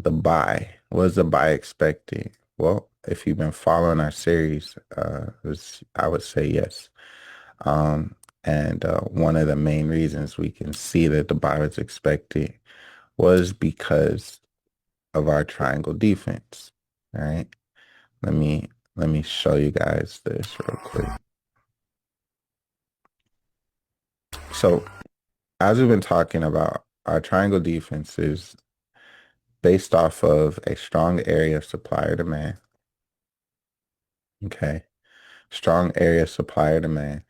the buy. Was the buy expected? Well, if you've been following our series, I would say yes. Um, and one of the main reasons we can see that the buy was expected was because of our triangle defense. All right. Let me let me show you guys this real quick. So as we've been talking about, our triangle defense is based off of a strong area of supply or demand. Okay. Strong area of supply or demand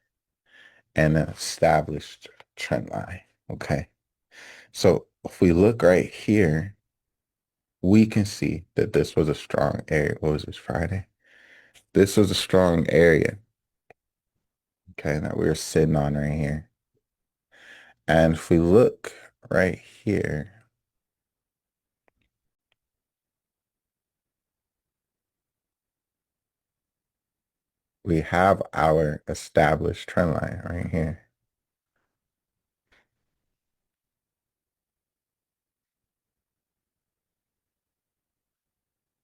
and an established trend line. Okay. So if we look right here, we can see that this was a strong area. What was this, Friday? This was a strong area. Okay, that we were sitting on right here. And if we look right here, we have our established trend line right here.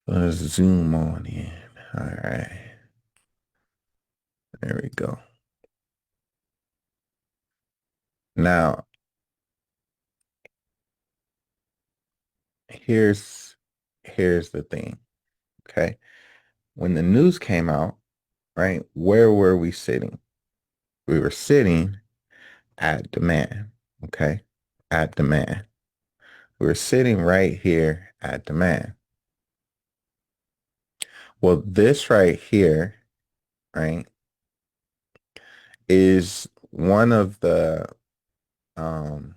Let's zoom on in. All right. There we go. Now, here's the thing. Okay. When the news came out, right, where were we sitting? We were sitting at demand. Okay. At demand. We were sitting right here at demand. Well, this right here, right, is um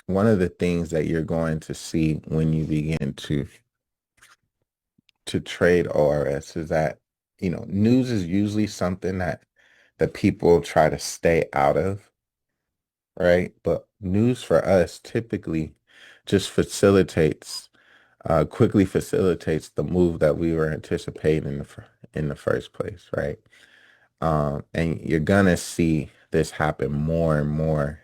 one of the things that you're going to see when you begin to trade ORS is that, news is usually something that people try to stay out of, right? But news for us typically just quickly facilitates the move that we were anticipating in the first place, right? And you're gonna see this happen more and more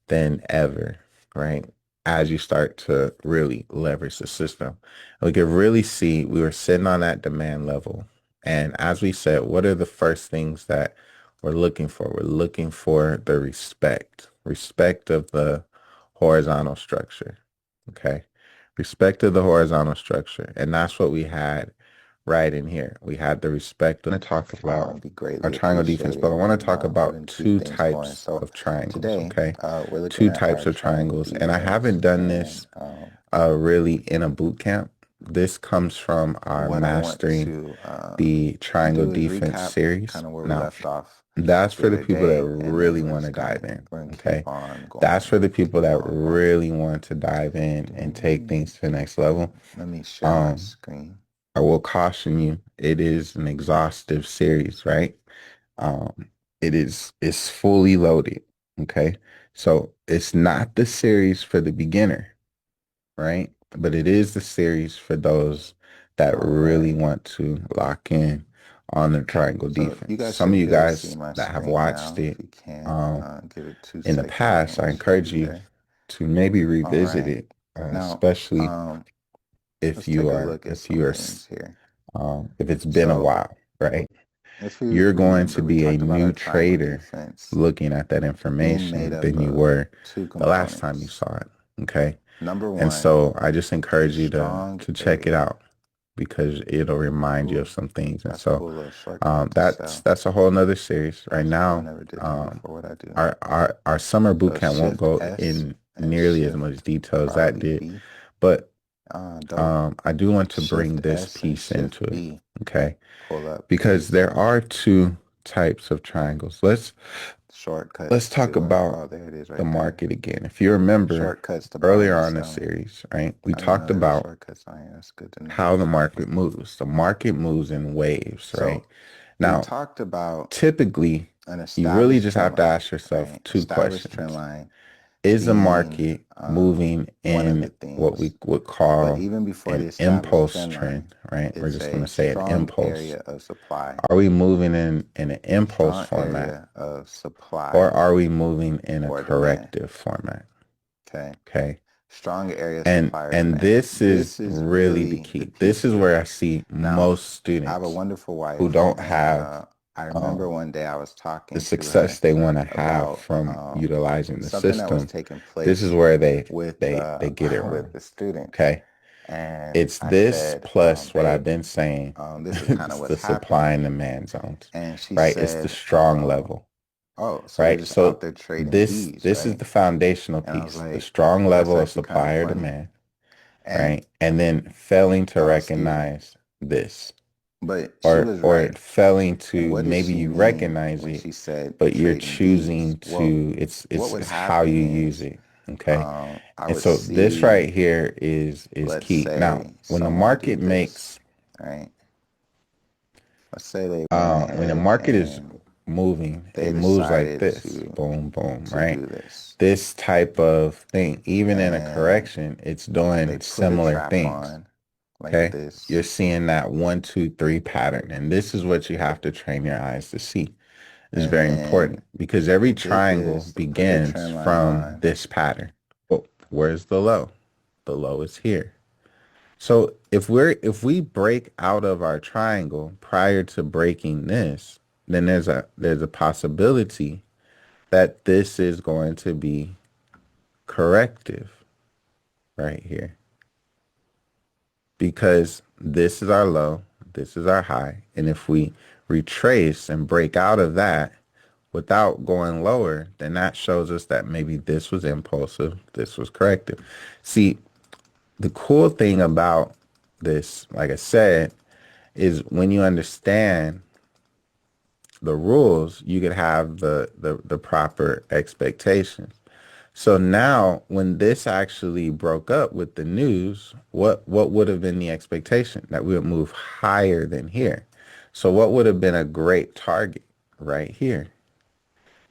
than ever, right? As you start to really leverage the system. We could really see we were sitting on that demand level. And as we said, what are the first things that we're looking for? We're looking for the respect of the horizontal structure. Okay. Respect of the horizontal structure. And that's what we had right in here. We had the respect. I'm going to talk about our triangle defense, but I want to talk about two types of triangles, okay? Two types of triangles. And I haven't done this really in a boot camp. This comes from our Mastering the Triangle Defense series. Now, that's for the people that really want to dive in, okay? That's for the people that really want to dive in and take things to the next level. Let me share my screen. I will caution you, it is an exhaustive series, right? It's fully loaded. Okay. So it's not the series for the beginner, right? But it is the series for those that really want to lock in on the triangle defense. Some of you guys that have watched it in the past, I encourage you to maybe revisit it, especially if it's been a while, right? You're going to be a new trader looking at that information than you were the last time you saw it. Okay. And so I just encourage you to check it out because it'll remind you of some things. And so that's a whole nother series right now. Our summer boot camp won't go in nearly as much detail as that did, but I do want to bring this piece into it, okay? Because there are two types of triangles. Let's talk about the market again. If you remember earlier on in the series, right? We talked about how the market moves. The market moves in waves, right? Now, typically, you really just have to ask yourself two questions. Is the market moving in what we would call an impulse trend, right? We're just going to say an impulse. Are we moving in an impulse format or are we moving in a corrective format? Okay. Strong area supply or And demand. this is This is really the really the key. This piece is where here. I see Now, most I have a students wonderful who wife, don't and have I remember um, one day I was the talking to success her they want to have about from utilizing the something that was system. taking This is place where with they get it with wrong. the students. Okay. And It's I this said, plus what babe, I've been saying. this is kind of It's what's the supply happening. and demand zones, And she right? It's the said, strong level, oh, so you're right? just out So there trading bees, this is right? the foundational And I was piece, the like, strong that's level of actually kind supply of or funny. demand, And right? And then failing to oh, excuse me. recognize this, But she was or right. failing And to, what did maybe she you mean recognize when it, she said but you're trading bees? choosing Well, to, what would it's how you happen use is it. Okay. I And would so this right see, here is let's key. Now, say, when the someone do market this, makes right? Let's say they went when the ahead market is and moving, they it moves like decided this. Boom, boom, right? do this. This type of thing, even in a And correction, it's doing they put a similar trap things. on like Okay. You're this. seeing that 1, 2, 3 pattern. And this is what you have to train your eyes to see. It's And very then important because every they did triangle this, they put their begins trend line from on. this pattern. Well, where's the low? The low is here. So if we break out of our triangle prior to breaking this, then there's a possibility that this is going to be corrective right here, because this is our low, this is our high, and if we retrace and break out of that without going lower, then that shows us that maybe this was impulsive, this was corrective. See, the cool thing about this, like I said, is when you understand the rules, you could have the proper expectations. So now when this actually broke up with the news, what would have been the expectation? That we would move higher than here. So what would have been a great target right here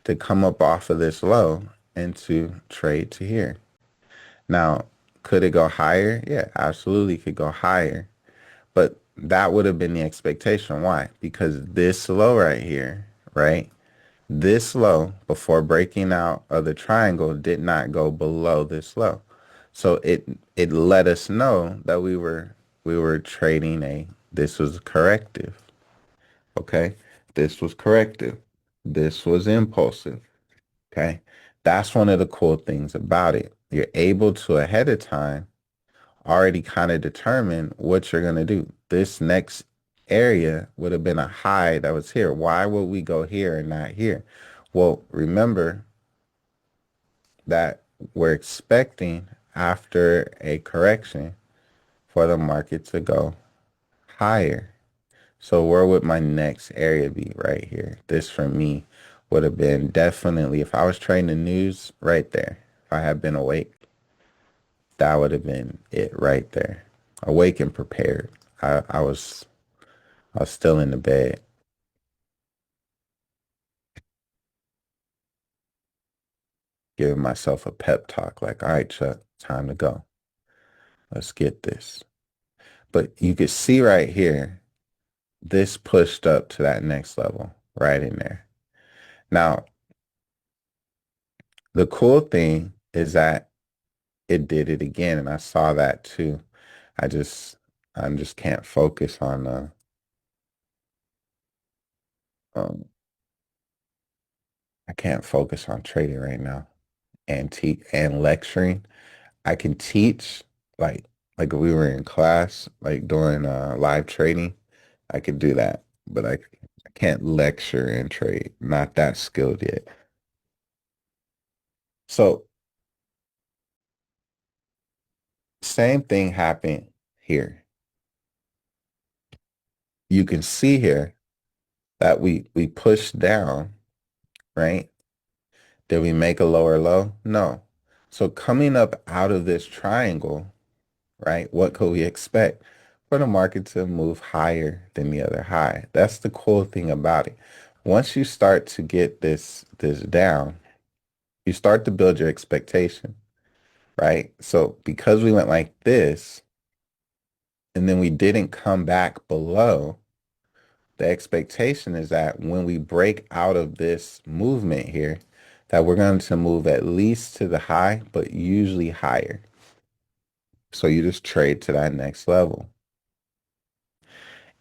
to come up off of this low and to trade to here? Now, could it go higher? Yeah, absolutely could go higher. But that would have been the expectation. Why? Because this low right here, right? This low before breaking out of the triangle did not go below this low. So it let us know that we were trading this was corrective. Okay? This was corrective. This was impulsive. Okay? That's one of the cool things about it. You're able to ahead of time already kind of determine what you're going to do. This next area would have been a high that was here. Why would we go here and not here? Well, remember that we're expecting after a correction for the market to go higher. So where would my next area be? Right here. This for me would have been definitely, if I was trading the news, right there. If I had been awake, that would have been it right there. Awake and prepared. I was still in the bed, giving myself a pep talk like, all right, Chuck, time to go. Let's get this. But you could see right here, this pushed up to that next level right in there. Now, the cool thing is that it did it again, and I saw that too. I just I just can't focus on um I can't focus on trading right now and and lecturing. I can teach like if we were in class, like doing live trading, I could do that. But I can't lecture and trade. Not that skilled yet. So same thing happened here. You can see here that we pushed down, right? Did we make a lower low? No. So coming up out of this triangle, right? What could we expect? For the market to move higher than the other high. That's the cool thing about it. Once you start to get this down, you start to build your expectation, right? So because we went like this and then we didn't come back below, the expectation is that when we break out of this movement here, that we're going to move at least to the high, but usually higher. So you just trade to that next level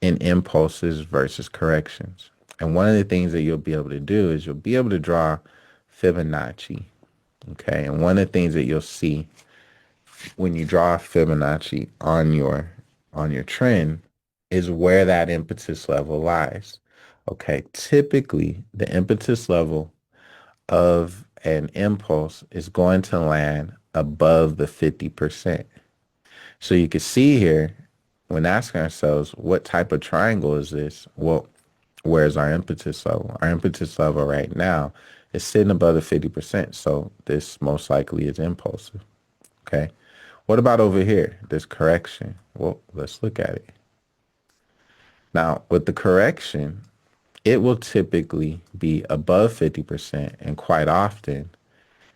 in impulses versus corrections. And one of the things that you'll be able to do is you'll be able to draw Fibonacci. Okay. And one of the things that you'll see when you draw Fibonacci on your trend is where that impetus level lies. Okay. Typically, the impetus level of an impulse is going to land above the 50%. So you can see here when asking ourselves, what type of triangle is this? Well, where's our impetus level? Our impetus level right now is sitting above the 50%. So this most likely is impulsive. Okay. What about over here? This correction. Well, let's look at it. Now, with the correction, it will typically be above 50% and quite often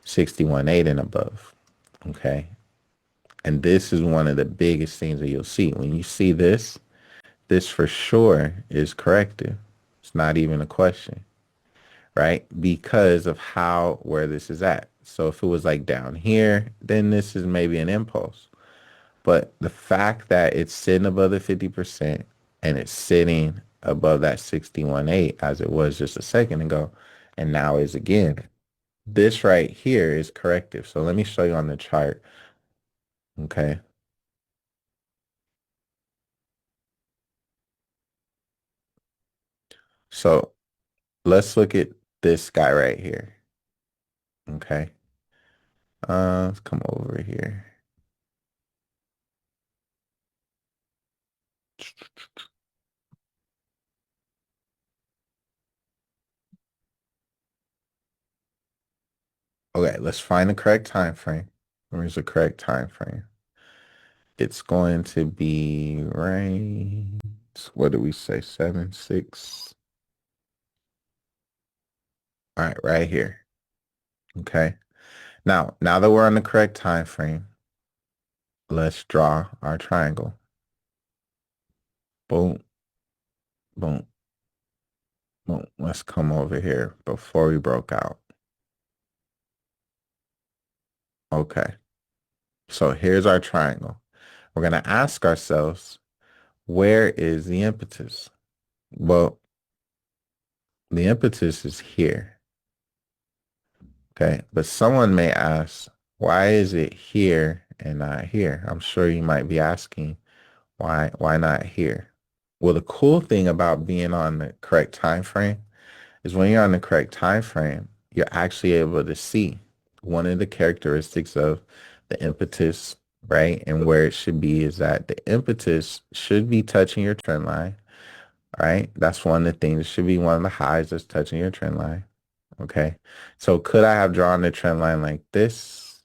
61.8 and above. Okay. And this is one of the biggest things that you'll see. When you see this, this for sure is corrective. It's not even a question, right? Because of where this is at. So if it was like down here, then this is maybe an impulse. But the fact that it's sitting above the 50% and it's sitting above that 61.8 as it was just a second ago, and now is again, this right here is corrective. So let me show you on the chart. Okay. So let's look at this guy right here. Okay. Let's come over here. Okay, let's find the correct time frame. Where's the correct time frame? It's going to be right. What do we say? 7, 6. All right, right here. Okay. Now that we're on the correct time frame, let's draw our triangle. Boom, boom, boom. Let's come over here before we broke out. Okay. So here's our triangle. We're going to ask ourselves, where is the impetus? Well, the impetus is here. Okay. But someone may ask, why is it here and not here? I'm sure you might be asking, why not here? Well, the cool thing about being on the correct time frame is when you're on the correct time frame, you're actually able to see one of the characteristics of the impetus, right? And where it should be is that the impetus should be touching your trend line, right? That's one of the things. It should be one of the highs that's touching your trend line. Okay. So could I have drawn the trend line like this?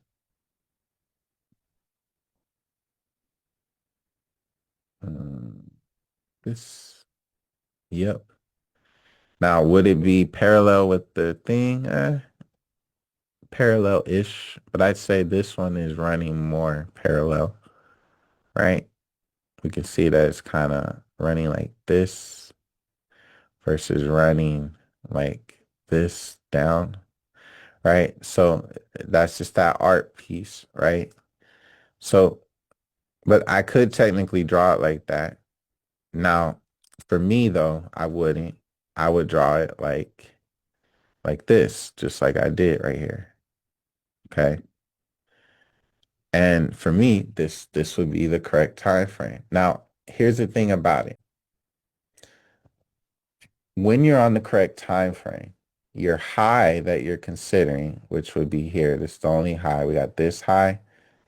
Um, this. Yep. Now, would it be parallel with the thing? Parallel-ish, but I'd say this one is running more parallel, right? We can see that it's kind of running like this versus running like this down, right? So that's just that art piece, right? So, but I could technically draw it like that. Now, for me though, I wouldn't. I would draw it like this, just like I did right here. Okay. And for me, this would be the correct time frame. Now, here's the thing about it. When you're on the correct time frame, your high that you're considering, which would be here, this is the only high. We got this high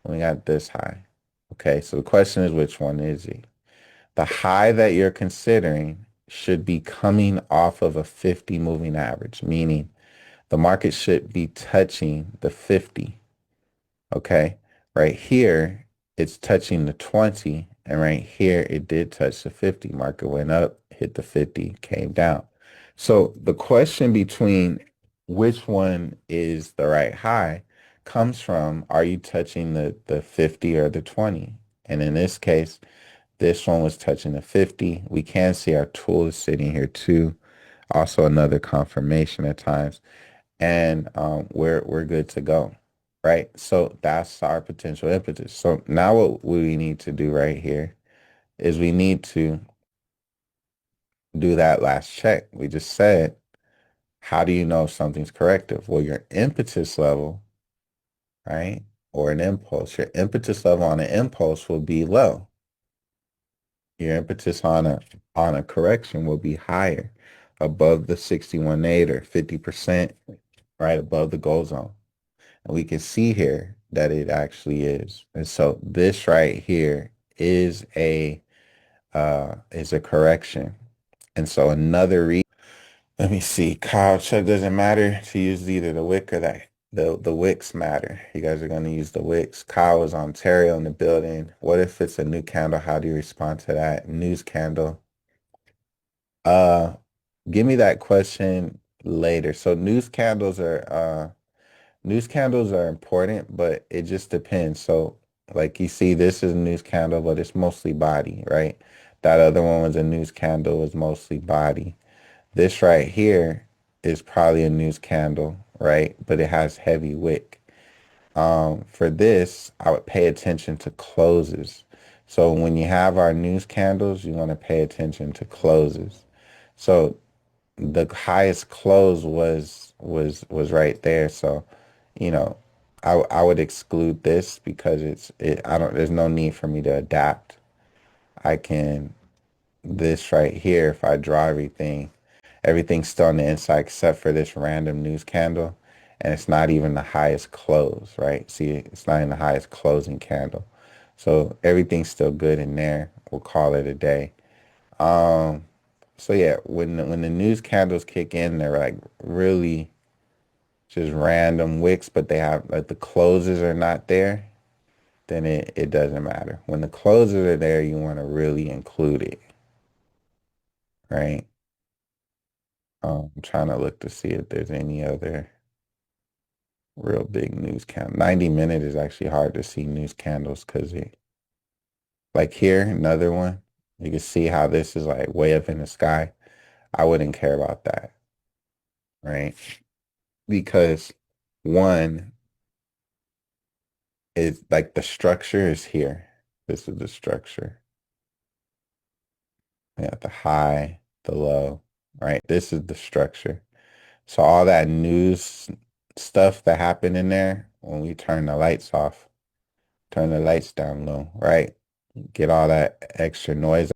and we got this high. Okay, so the question is, which one is it? The high that you're considering should be coming off of a 50 moving average, meaning the market should be touching the 50. Okay, right here, it's touching the 20, and right here, it did touch the 50. Market went up, hit the 50, came down. So the question between which one is the right high comes from, are you touching the 50 or the 20? And in this case, this one was touching the 50. We can see our tool is sitting here too. Also another confirmation at times. And we're good to go. right? So that's our potential impetus. So now what we need to do right here is we need to do that last check. We just said, how do you know if something's corrective? Well, your impetus level, right? Or an impulse. Your impetus level on an impulse will be low. Your impetus on a correction will be higher, above the 61.8 or 50%, right above the goal zone. And we can see here that it actually is. And so this right here is a correction. And so another reason, let me see, Kyle, check, doesn't matter to use either the wick or that. The wicks matter. You guys are going to use the wicks. Kyle is Ontario in the building. What if it's a new candle? How do you respond to that? News candle. Uh, Give me that question later. So news candles are important, but it just depends. So like you see, this is a news candle, but it's mostly body, right? That other one was a news candle, was mostly body. This right here is probably a news candle, right? But it has heavy wick. For this, I would pay attention to closes. So when you have our news candles, you want to pay attention to closes. So the highest close was right there. So, you know, I would exclude this because I don't, there's no need for me to adapt. I can, this right here, if I draw everything, everything's still on the inside except for this random news candle. And it's not even the highest close, right? See, it's not even the highest closing candle. So everything's still good in there. We'll call it a day. Um, so yeah, when the news candles kick in, they're like really just random wicks, but they have like the closes are not there, then it doesn't matter. When the closes are there, you want to really include it, right? I'm trying to look to see if there's any other real big news candle. 90-minute is actually hard to see news candles because it, like here, another one, you can see how this is like way up in the sky. I wouldn't care about that, right? Because one is like the structure is here. This is the structure. Yeah, the high, the low, right? This is the structure. So all that news stuff that happened in there, when we turn the lights off, turn the lights down low, right? Get all that extra noise